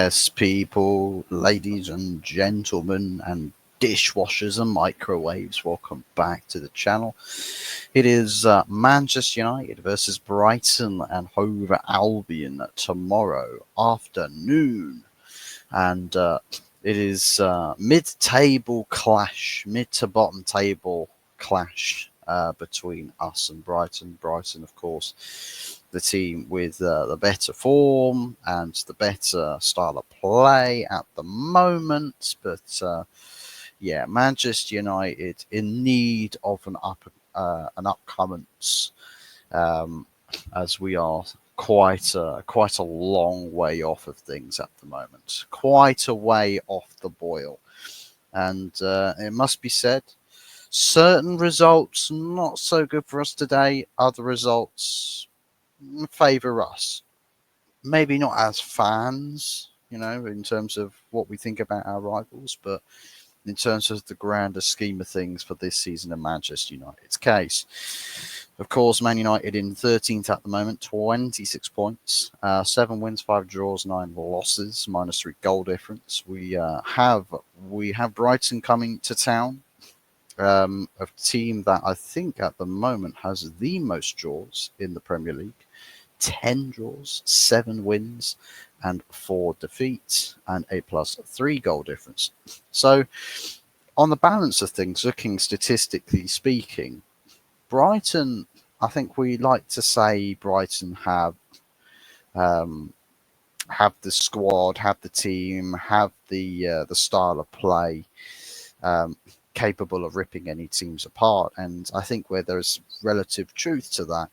Yes, people, ladies and gentlemen, and dishwashers and microwaves, welcome back to the channel. It is Manchester United versus Brighton and Hove Albion tomorrow afternoon. And it is mid-table clash, mid to bottom table clash between us and Brighton. Brighton, of course, the team with the better form and the better style of play at the moment. But yeah, Manchester United in need of an upcoming, um, as we are quite a long way off of things at the moment. Quite a way off the boil, and it must be said, certain results not so good for us today. Other results favour us. Maybe not as fans, in terms of what we think about our rivals, but in terms of the grander scheme of things for this season in Manchester United's case. Of course, Man United in 13th at the moment, 26 points, 7 wins, 5 draws, 9 losses, -3 goal difference. We have Brighton coming to town, a team that I think at the moment has the most draws in the Premier League. 10 draws, 7 wins, and 4 defeats, and a +3 goal difference. So, on the balance of things, looking statistically speaking, Brighton, I think we like to say Brighton um, have the squad, have the team, have the style of play um, capable of ripping any teams apart. And I think where there's relative truth to that,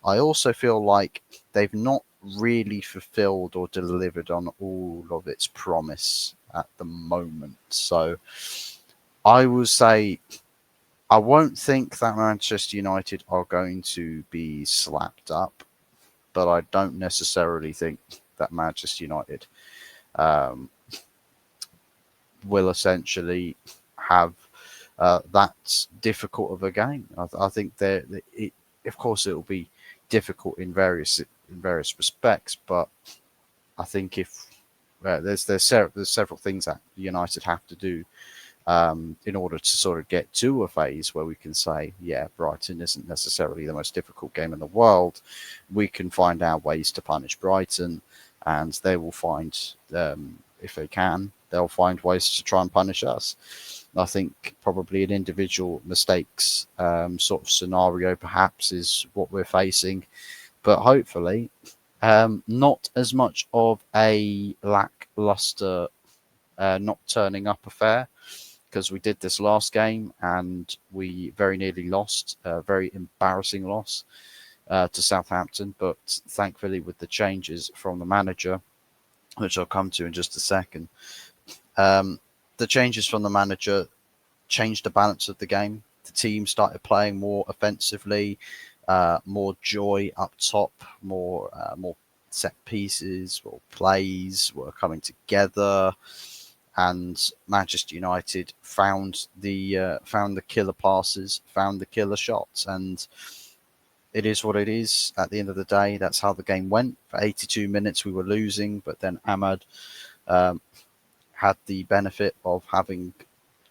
I also feel like they've not really fulfilled or delivered on all of its promise at the moment. So I will say I won't think that Manchester United are going to be slapped up, but I don't necessarily think that Manchester United um, will essentially have that difficult of a game. I think of course, it will be difficult in various respects, but I think if there's several things that United have to do in order to sort of get to a phase where we can say, yeah, Brighton isn't necessarily the most difficult game in the world. We can find our ways to punish Brighton, and they will find, if they can, they'll find ways to try and punish us. I think probably an individual mistakes sort of scenario perhaps is what we're facing, but hopefully not as much of a lackluster not turning up affair, because we did this last game and we very nearly lost, a very embarrassing loss to Southampton. But thankfully, with the changes from the manager, which I'll come to in just a second, the changes from the manager changed the balance of the game. The team started playing more offensively, more joy up top, more set pieces or plays were coming together, and Manchester United found the killer passes, found the killer shots, and it is what it is. At the end of the day, that's how the game went. For 82 minutes, we were losing, but then Ahmad um, had the benefit of having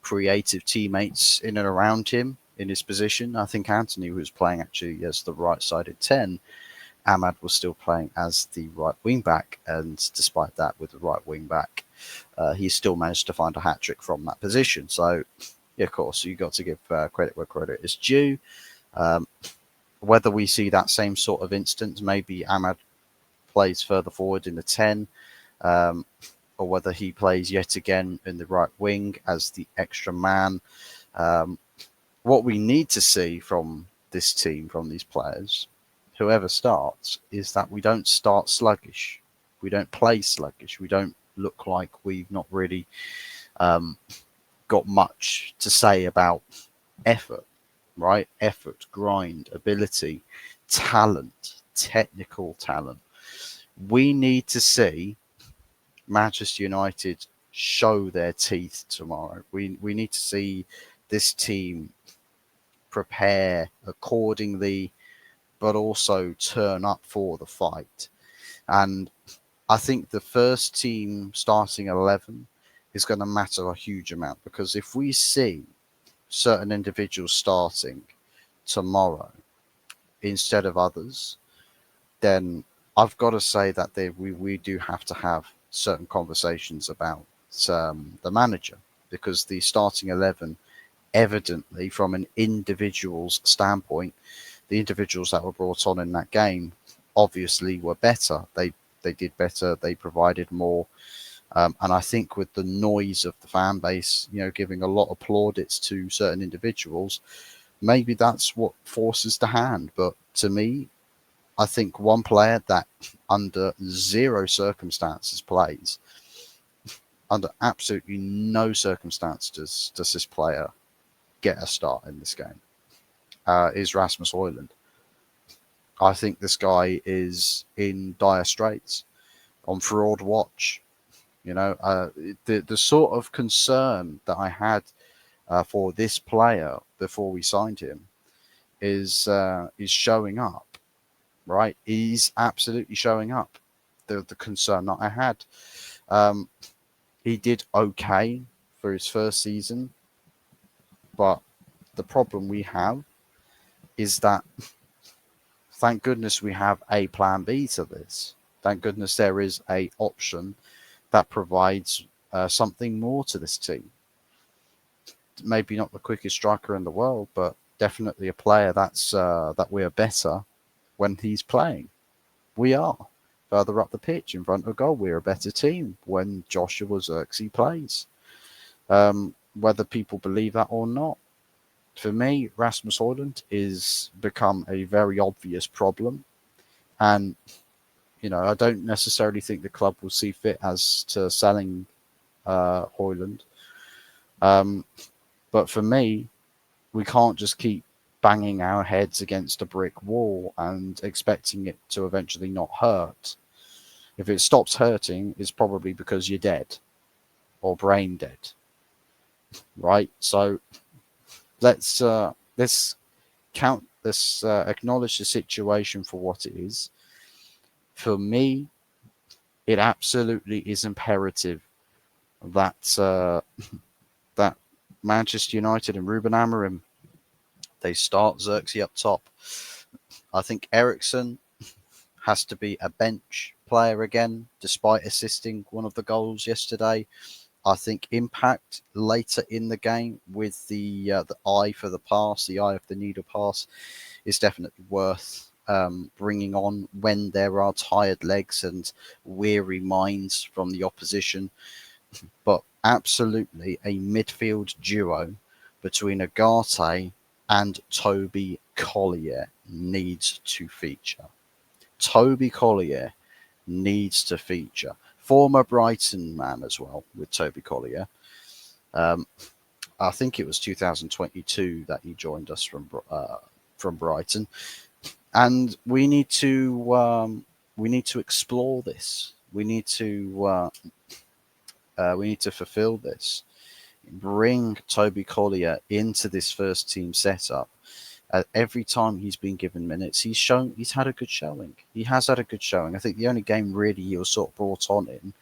creative teammates in and around him in his position. I think Anthony was playing actually as the right-sided 10. Ahmad was still playing as the right wing back, and despite that, with the right wing back, he still managed to find a hat trick from that position. So, yeah, of course, you got to give credit where credit is due. Um, whether we see that same sort of instance, maybe Ahmad plays further forward in the 10, um, or whether he plays yet again in the right wing as the extra man. What we need to see from this team, from these players, whoever starts, is that we don't start sluggish. We don't play sluggish. We don't look like we've not really got much to say about effort, right? Effort, grind, ability, talent, technical talent. We need to see Manchester United show their teeth tomorrow. We need to see this team prepare accordingly, but also turn up for the fight. And I think the first team starting 11 is going to matter a huge amount, because if we see certain individuals starting tomorrow instead of others, then I've got to say that we do have to have certain conversations about the manager, because the starting 11, evidently, from an individual's standpoint, the individuals that were brought on in that game obviously were better. They did better. They provided more. And I think with the noise of the fan base, giving a lot of plaudits to certain individuals, maybe that's what forces the hand. But to me, I think one player that under zero circumstances plays, under absolutely no circumstance does this player get a start in this game, is Rasmus Højlund. I think this guy is in dire straits, on fraud watch. The sort of concern that I had for this player before we signed him is showing up. Right, he's absolutely showing up. The concern that I had, he did okay for his first season, but the problem we have is that, thank goodness we have a plan B to this. Thank goodness there is a option that provides something more to this team. Maybe not the quickest striker in the world, but definitely a player that we are better when he's playing. We are further up the pitch in front of goal. We're a better team when Joshua Zirkzee plays. Whether people believe that or not, for me, Rasmus Højlund is become a very obvious problem. And, I don't necessarily think the club will see fit as to selling Højlund. But for me, we can't just keep banging our heads against a brick wall and expecting it to eventually not hurt. If it stops hurting, it's probably because you're dead or brain dead, right? So let's acknowledge the situation for what it is. For me, it absolutely is imperative that that Manchester United and Ruben Amorim, they start Zirkzee up top. I think Eriksen has to be a bench player again, despite assisting one of the goals yesterday. I think impact later in the game with the eye for the pass, the eye of the needle pass, is definitely worth bringing on when there are tired legs and weary minds from the opposition. But absolutely a midfield duo between Ugarte and Toby Collier needs to feature. Toby Collier needs to feature. Former Brighton man as well, with Toby Collier. I think it was 2022 that he joined us from Brighton, and we need to explore this. We need to fulfill this. Bring Toby Collier into this first team setup. Every time he's been given minutes, he's had a good showing. He has had a good showing. I think the only game really he was sort of brought on in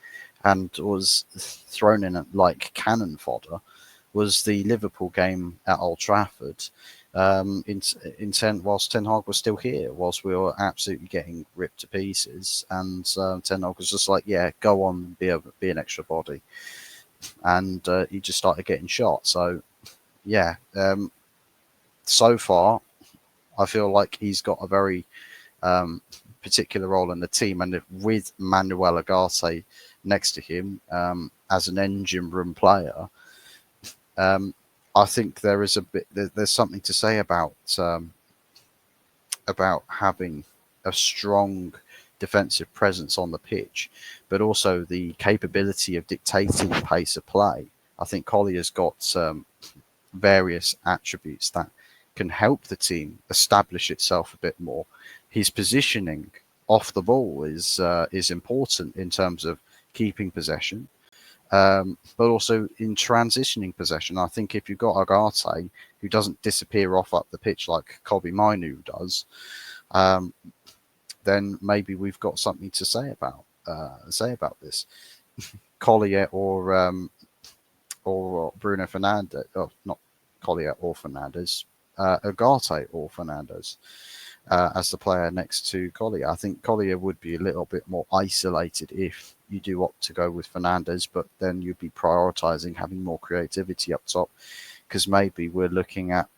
and was thrown in at like cannon fodder was the Liverpool game at Old Trafford. Whilst Ten Hag was still here, whilst we were absolutely getting ripped to pieces, and Ten Hag was just like, "Yeah, go on, be an extra body," and he just started getting shot. So, yeah. So far, I feel like he's got a very particular role in the team, and with Manuel Ugarte next to him as an engine room player, I think there's something to say about having a strong defensive presence on the pitch, but also the capability of dictating the pace of play. I think Collier's got various attributes that can help the team establish itself a bit more. His positioning off the ball is important in terms of keeping possession, but also in transitioning possession. I think if you've got Ugarte, who doesn't disappear off up the pitch like Kobbie Mainoo does, then maybe we've got something to say about. say about this. Collier or Bruno Fernandes, oh, not Collier or Fernandes, Ugarte or Fernandes as the player next to Collier. I think Collier would be a little bit more isolated if you do opt to go with Fernandes, but then you'd be prioritising having more creativity up top, because maybe we're looking at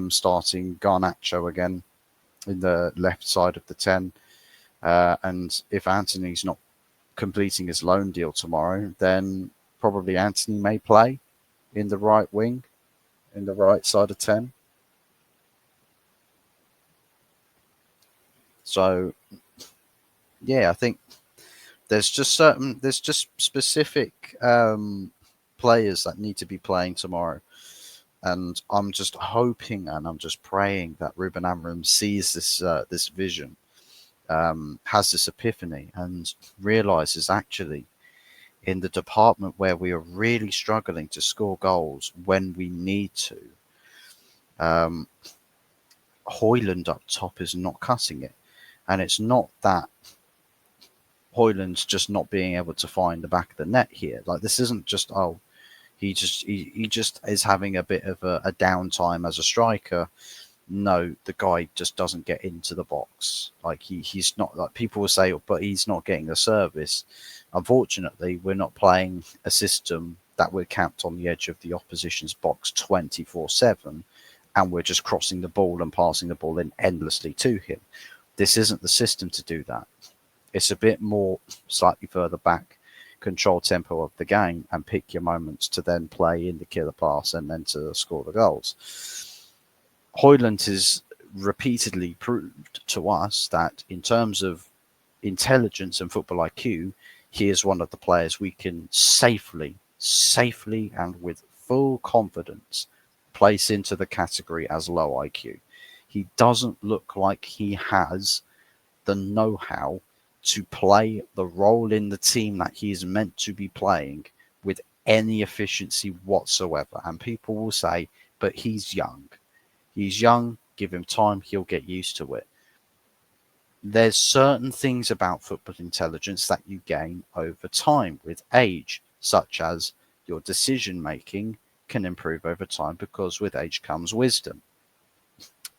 starting Garnacho again in the left side of the 10. And if Anthony's not completing his loan deal tomorrow, then probably Anthony may play in the right wing, in the right side of 10. So, yeah, I think there's just specific players that need to be playing tomorrow. And I'm just hoping and I'm just praying that Ruben Amorim sees this vision, has this epiphany, and realizes actually in the department where we are really struggling to score goals when we need to, um, Højlund up top is not cutting it. And it's not that Højlund's just not being able to find the back of the net here. Like, this isn't just, oh, he just is having a bit of a downtime as a striker. No, the guy just doesn't get into the box. Like, he's not, like people will say, but he's not getting the service. Unfortunately, we're not playing a system that we're camped on the edge of the opposition's box 24/7, and we're just crossing the ball and passing the ball in endlessly to him. This isn't the system to do that. It's a bit more slightly further back, control tempo of the game, and pick your moments to then play in the killer pass and then to score the goals. Højlund has repeatedly proved to us that in terms of intelligence and football IQ, he is one of the players we can safely and with full confidence place into the category as low IQ. He doesn't look like he has the know-how to play the role in the team that he is meant to be playing with any efficiency whatsoever. And people will say, but he's young. He's young, give him time, he'll get used to it. There's certain things about football intelligence that you gain over time with age, such as your decision making can improve over time because with age comes wisdom.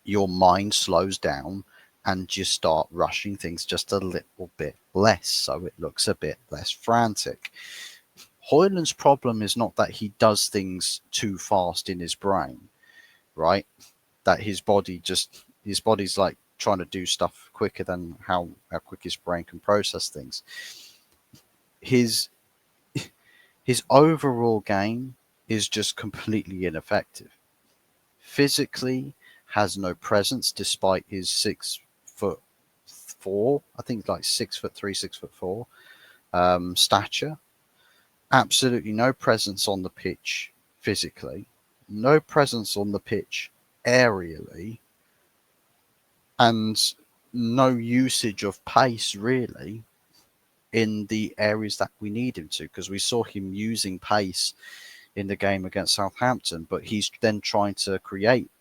Your mind slows down and you start rushing things just a little bit less, so it looks a bit less frantic. Højlund's problem is not that he does things too fast in his brain, right? That his body's like trying to do stuff quicker than how quick his brain can process things. His overall game is just completely ineffective. Physically, has no presence despite his 6'4", I think like 6'3", 6'4" stature. Absolutely no presence on the pitch physically, no presence on the pitch aerially, and no usage of pace really in the areas that we need him to, because we saw him using pace in the game against Southampton, but he's then trying to create.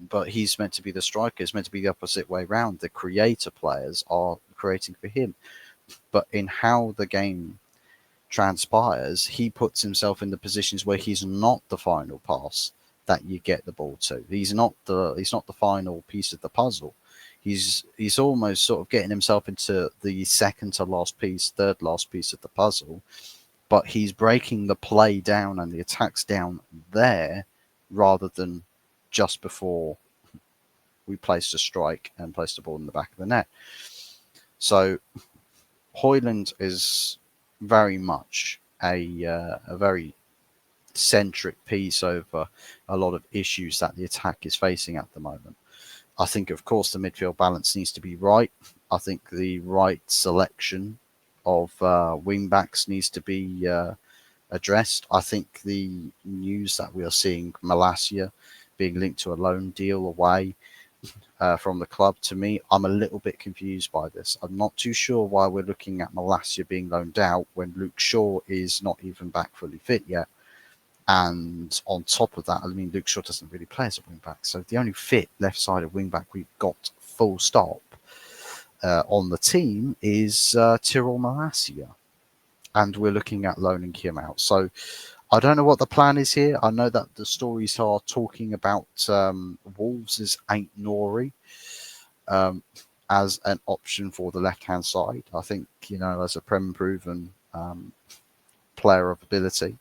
But he's meant to be the striker. It's meant to be the opposite way round. The creator players are creating for him. But in how the game transpires, he puts himself in the positions where he's not the final pass that you get the ball to. He's not the final piece of the puzzle. He's almost sort of getting himself into the second to last piece, third last piece of the puzzle, but he's breaking the play down and the attacks down there rather than just before we placed a strike and placed the ball in the back of the net. So Højlund is very much a very centric piece over a lot of issues that the attack is facing at the moment. I think, of course, the midfield balance needs to be right. I think the right selection of wing backs needs to be addressed. I think the news that we are seeing, Malacia being linked to a loan deal away from the club, to me, I'm a little bit confused by this. I'm not too sure why we're looking at Malacia being loaned out when Luke Shaw is not even back fully fit yet. And on top of that, I mean, Luke Shaw doesn't really play as a wing back. So the only fit left-sided wing back we've got, full stop, on the team is Tyrell Malacia, and we're looking at loaning him out. So I don't know what the plan is here. I know that the stories are talking about Wolves' Ain't Nori um, as an option for the left-hand side. I think, as a Prem proven player of ability.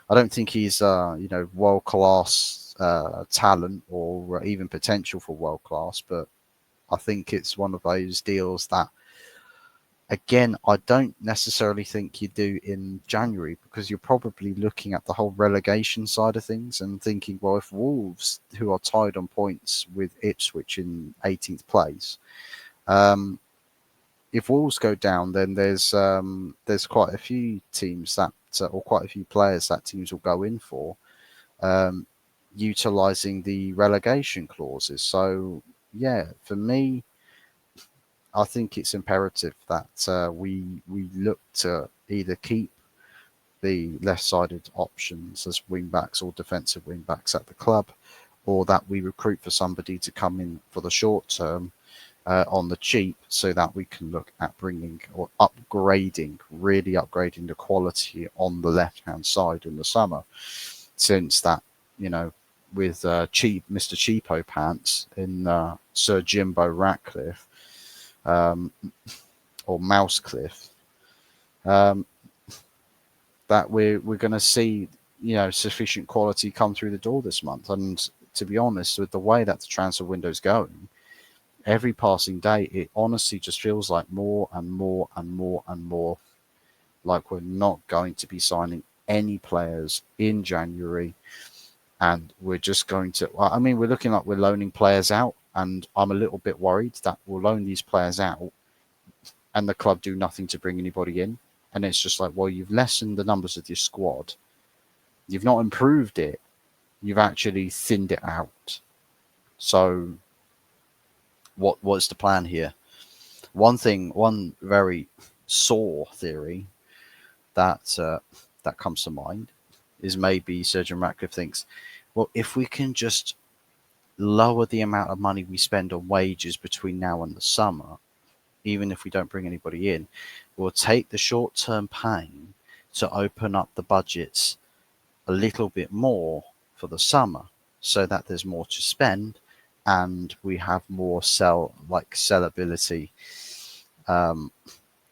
I don't think he's, world-class talent or even potential for world-class, but I think it's one of those deals that, again, I don't necessarily think you do in January, because you're probably looking at the whole relegation side of things and thinking, well, if Wolves, who are tied on points with Ipswich in 18th place, if Wolves go down, then there's quite a few teams that, or quite a few players that teams will go in for, um, utilizing the relegation clauses. So yeah, for me, I think it's imperative that we look to either keep the left-sided options as wing-backs or defensive wing-backs at the club, or that we recruit for somebody to come in for the short term on the cheap, so that we can look at bringing or really upgrading the quality on the left-hand side in the summer, since that, with Mr. Cheapo Pants in Sir Jimbo Ratcliffe, um, or Mousecliff, um, that we're going to see, sufficient quality come through the door this month. And to be honest, with the way that the transfer window's going, every passing day, it honestly just feels like more and more and more and more like we're not going to be signing any players in January, and we're just going to. Well, I mean, we're looking like we're loaning players out, and I'm a little bit worried that we'll loan these players out, and the club do nothing to bring anybody in, and it's just like, well, you've lessened the numbers of your squad, you've not improved it, you've actually thinned it out. So, what's the plan here? One very sore theory that comes to mind is maybe Surgeon Ratcliffe thinks, well, if we can just lower the amount of money we spend on wages between now and the summer, even if we don't bring anybody in, we'll take the short-term pain to open up the budgets a little bit more for the summer, so that there's more to spend and we have more sellability um,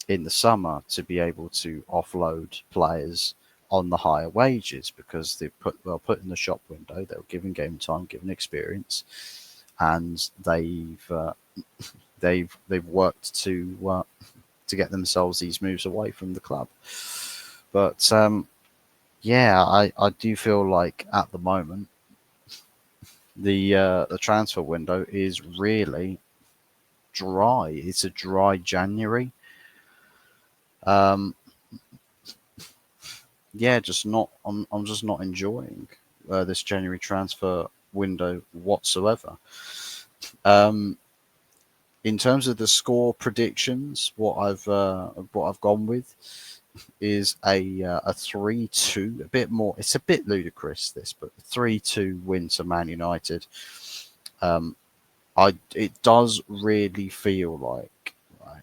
in the summer to be able to offload players on the higher wages, because they'll put in the shop window, they're given game time, given experience, and they've worked to get themselves these moves away from the club. But yeah, I do feel like at the moment the transfer window is really dry. It's a dry January. Um, yeah, just not. I'm just not enjoying this January transfer window whatsoever. Um, in terms of the score predictions, what I've gone with is a 3-2, a bit more. It's a bit ludicrous this, but 3-2 win to Man United. It does really feel like, right,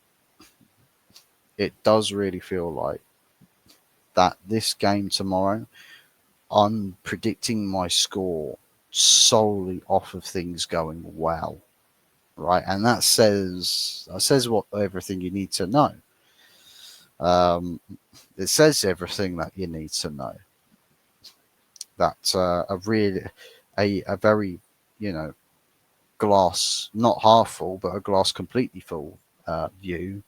it does really feel like that this game tomorrow, I'm predicting my score solely off of things going well, right? And that says what everything you need to know. It says everything that you need to know. That a very, glass not half full, but a glass completely full view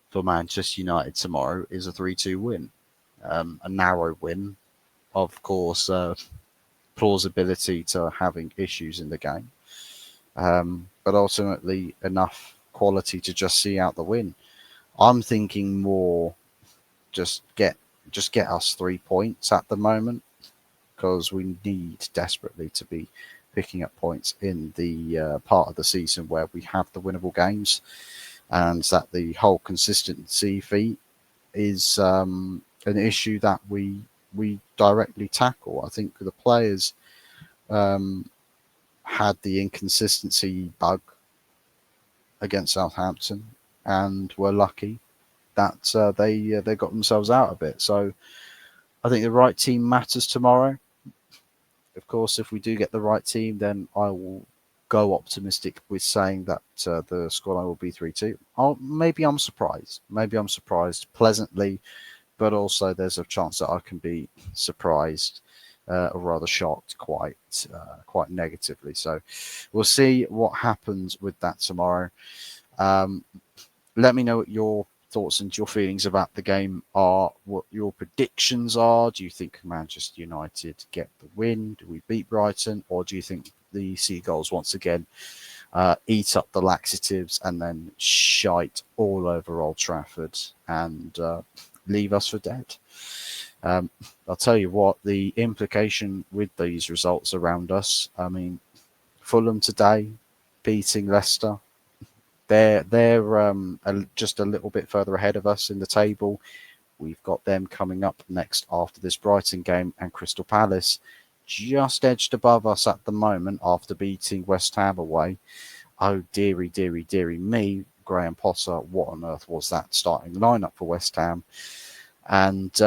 for Manchester United tomorrow is a 3-2 win. A narrow win, of course, plausibility to having issues in the game, but ultimately enough quality to just see out the win. I'm thinking more just get us 3 points at the moment, because we need desperately to be picking up points in the part of the season where we have the winnable games, and that the whole consistency feat is an issue that we directly tackle. I think the players had the inconsistency bug against Southampton. and were lucky that they got themselves out of it. So I think the right team matters tomorrow. Of course, if we do get the right team, then I will go optimistic with saying that the scoreline will be 3-2. Maybe I'm surprised. Maybe I'm surprised pleasantly, but also there's a chance that I can be surprised or rather shocked quite negatively. So we'll see what happens with that tomorrow. Let me know what your thoughts and your feelings about the game are, what your predictions are. Do you think Manchester United get the win? Do we beat Brighton? Or do you think the Seagulls once again eat up the laxatives and then shite all over Old Trafford and leave us for dead? I'll tell you what, the implication with these results around us, I mean, Fulham today beating Leicester, they're just a little bit further ahead of us in the table. We've got them coming up next after this Brighton game, and Crystal Palace just edged above us at the moment after beating West Ham away. Oh, dearie, dearie, dearie me, Graham Potter, what on earth was that starting lineup for West Ham? And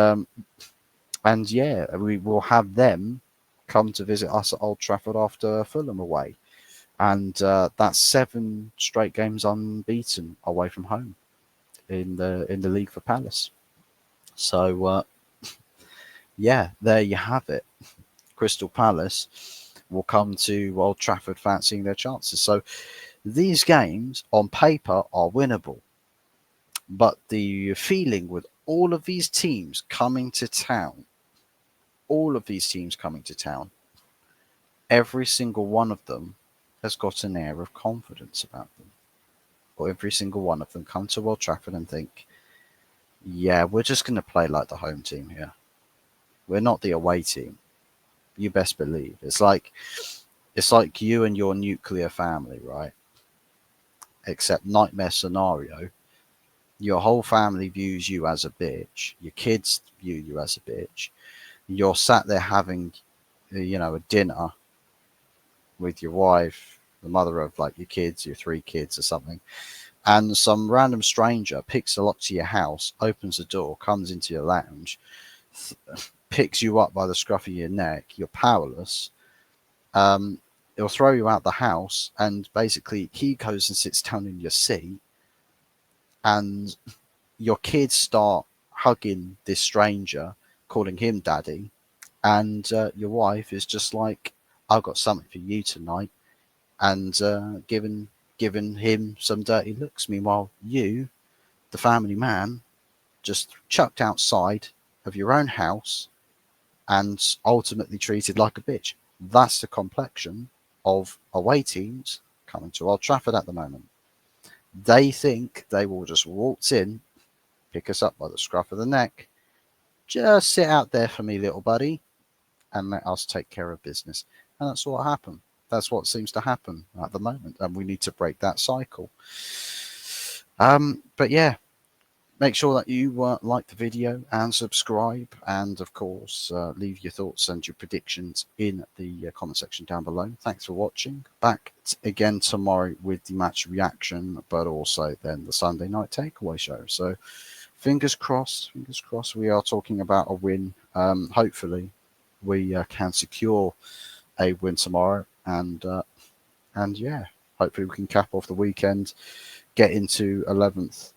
yeah, we will have them come to visit us at Old Trafford after Fulham away. And that's 7 straight games unbeaten away from home in the league for Palace. So yeah, there you have it. Crystal Palace will come to Old Trafford fancying their chances. So these games on paper are winnable, but the feeling with all of these teams coming to town, every single one of them has got an air of confidence about them. Or every single one of them come to Old Trafford and think, yeah, we're just going to play like the home team here. We're not the away team. You best believe. It's like you and your nuclear family, right? Except nightmare scenario. Your whole family views you as a bitch. Your kids view you as a bitch. You're sat there having, a dinner with your wife, the mother of like your kids, your 3 kids or something, and some random stranger picks the lock to your house, opens the door, comes into your lounge, picks you up by the scruff of your neck, you're powerless. He'll throw you out the house, and basically he goes and sits down in your seat, and your kids start hugging this stranger, calling him daddy, and your wife is just like, I've got something for you tonight, and giving him some dirty looks. Meanwhile, you, the family man, just chucked outside of your own house and ultimately treated like a bitch. That's the complexion of away teams coming to Old Trafford at the moment. They think they will just waltz in, pick us up by the scruff of the neck, just sit out there for me, little buddy, and let us take care of business. And that's what happened. That's what seems to happen at the moment, and we need to break that cycle. But yeah, make sure that you like the video and subscribe, and of course leave your thoughts and your predictions in the comment section down below. Thanks for watching. Back again tomorrow with the match reaction, but also then the Sunday night takeaway show. So fingers crossed, we are talking about a win. Hopefully we can secure a win tomorrow, and yeah, hopefully we can cap off the weekend, get into 11th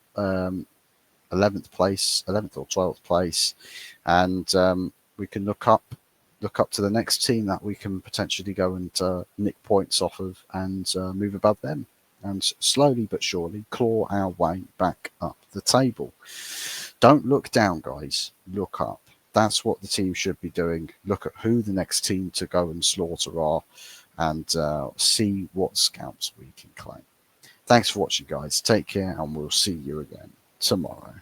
place, 11th or 12th place, and we can look up to the next team that we can potentially go and nick points off of and move above them, and slowly but surely claw our way back up the table. Don't look down, guys. Look up. That's what the team should be doing. Look at who the next team to go and slaughter are, and see what scalps we can claim. Thanks for watching, guys. Take care, and we'll see you again tomorrow.